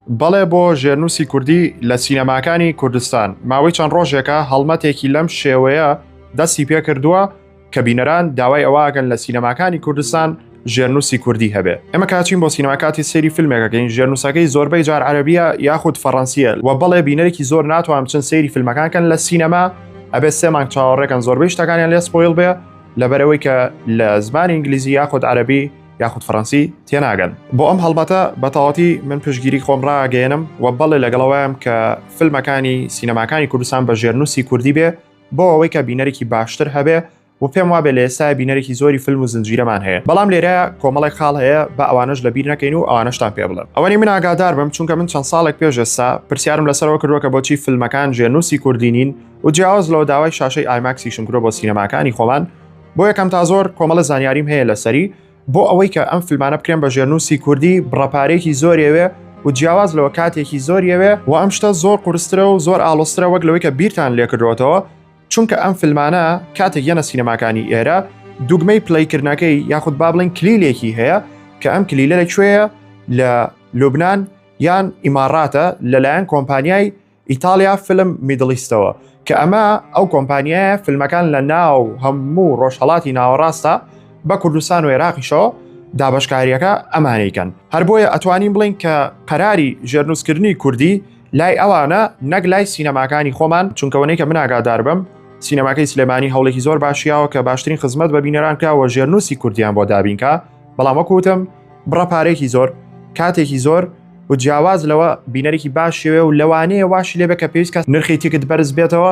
بەڵێ بۆ ژێرنووسی کوردی لە سینەماکانی کوردستان ماوەی چەند ڕۆژێکە هەڵمەتێکی لەم شێوەیە دەستی پێ کردووە کە بینەران داوای ئەوواگەن لە سینەماکانی کوردستان ژێرنووسی کوردی هەبێ. ئێمە کاچین بۆ سینەماکاتی سێری فیلمێکەکەین ژێرنووسەکەی زۆربەی جار عەرەبیە یاخود فەڕەنسیە و بەڵێ بینەرێکی زۆر ناتوان بچن سەیری فیلمەکانکەن لە سینەما ئەبێ 3 مانگ چاوەڕێکن زۆربەی شتەکانیان لێ سپۆیل بێ لەبەرەوەی کە لە زمانی ئینگلیزی یاخود عەرەبی یاخود فەڕەنسی تێناگەن. بۆ ئەم هەڵمەتە بەتەواوەتی من پشتگیری خۆم ڕاگەێنم و بەڵێ لەگەڵەوەیان کە فیلمەکانی سینەماکانی کوردستان بە ژێرنووسی کوردی بێ بۆ ئەوەی کە بینەرێکی باشتر هەبێ و پێم وابێ لە ئێستا بینەرێکی زۆری فیلم و زنجیرەمان هەیە. بەڵام لێرەیە کۆمەڵێک خاڵ هەیە بە ئەوانش لەبیر نەکەین و ئەوانشتان پێ بڵێن. ئەوەنی من ئاگادار بم چونکە من چەند ساڵێک پێش ئێستا پرسیارم لەسەرەوە کردووە کە بۆچی فیلمەکان ژێرنووسی کوردی نین و جیاواز لەوە داوای شاشەی ئایماکسیشم کردووە بۆ سینەماکانی خۆمان بۆ یەکەم تا زۆر کۆمەڵە زانیاریم هەیە لەسەری بۆ ئەوەی کە ئەم فیلمانە بکرێن بە ژێرنووسی کوردی بڕەپارێکی زۆریەوێ و جیاواز لەوە کاتێکی زۆریەوێ و ئەم شتە زۆر قورسترە و زۆر ئاڵۆسترە وەک لەوەی کە بیرتان لێ کردوێتەوە چونکە ئەم فیلمانە کاتێک یەنە سینەماکانی ئێرە دوگمەی پلەیکردنەکەی یاخود با بڵێن کلیلێکی هەیە کە ئەم کلیلە لەکوێیە لە لوبنان یان ئیماراتە لەلایەن کۆمپانیای ئیتالیا فیلم میدلیستەوە کە ئەمە ئەو کۆمپانیایە فیلمەکان لە ناو هەموو ڕۆژهەڵاتی ناوەڕاستە بە کوردستان و عێراقیشەوە دابەشکاریەکە ئەمانەیکەن. هەر بۆیە ئەتوانین بڵین کە قەراری ژێرنووسکردنی کوردی لای ئەوانە نەک لای سینەماکانی خۆمان چونکەوەنەی کە من ئاگادار بم سینەماکەی سلێمانی هەوڵێکی زۆر باشیاوە کە باشترین خزمەت بە بینەران کراوە ژێرنووسی کوردیان بۆ دابینکە بەڵام وەکوتم بڕەپارێکی زۆر کاتێکی زۆر و جیاواز لەوە بینەرێکی باشیوێ و لەوانەیە واشی لێبێ کە پێویست کە نرخی تیکت بەرز بێتەوە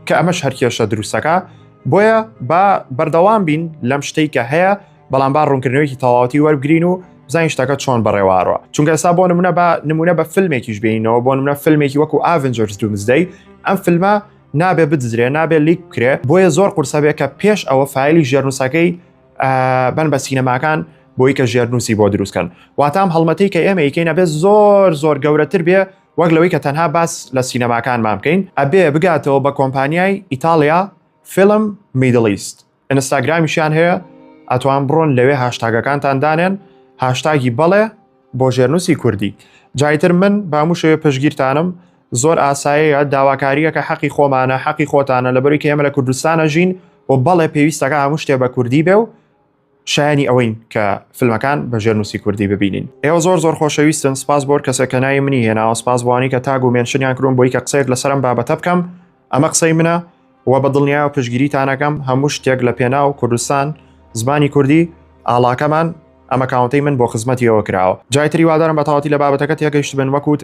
کە ئەمەش هەرکێشە دروستەکە بۆیە با بەردەوام بین لەم شتەی کە هەیە بەڵام با ڕوونکردنەوەیکی تەواوەتی وەربگرین و بزانین شتەکە چۆن بەڕێوارەوە چونکە ئێستا بۆ نمونە بە فیلمێکیش بینەوە بۆ نمونە فیلمێکی وەکو ئاڤنجەرز دومزدەی ئەم فیلمە نابێ بدزرێ نابێ لیک بکرێ بۆیە زۆر قورسە بێ کە پێش ئەوە فایلی ژێرنووسەکەی بن بە سینەماکان بۆی کە ژێرنووسی بۆ دروستکەن واتام هەڵمەتەی کە ئێمە یەکەینە بێت زۆر گەورەتر بێ وەک لەوەی کە تەنها باس لە سینەماکانمان بکەین ئەبێ بگاتەوە بە کۆمپانیای ئیتالیا فیلم میدلیست ئینستاگرامیشیان هەیە ئەتوان بڕۆن لەوێ هاشتاگەکانتان دانێن هاشتاگی بەڵێ بۆ ژێرنووسی کوردی جایتر من باموو شێوێ پشگیرتانم زۆر ئاساییە داواکاریە کە حەقی خۆمانە حەقی خۆتانە لەبەری کە ئێمە لە کوردستانە ژین و بەڵێ پێویستەکە هەموو شتێ بە کوردی بێ و شایانی ئەوەین کە فیلمەکان بە ژێرنووسی کوردی ببینین. ئێوە زۆر خۆشەویستن سپاس بۆ کەسێکە نای منی هێناوە سپاس بۆوانی کە تاگ و مێنشنیان کردوون بۆی کە قسەیەک لەسەرم بابەتە بکەم ئەمە قسەی منە و بە دڵنیایە و پشگیریتانەکەم هەموو شتێک لە پێناو کوردستان زمانی کوردی ئاڵاکەمان ئەمە کاونتەی من بۆ خزمەتیەوە کراوە جایتری وادارم بە تەواوەتی لە بابەتەکە تێگەیشت بن وەکوت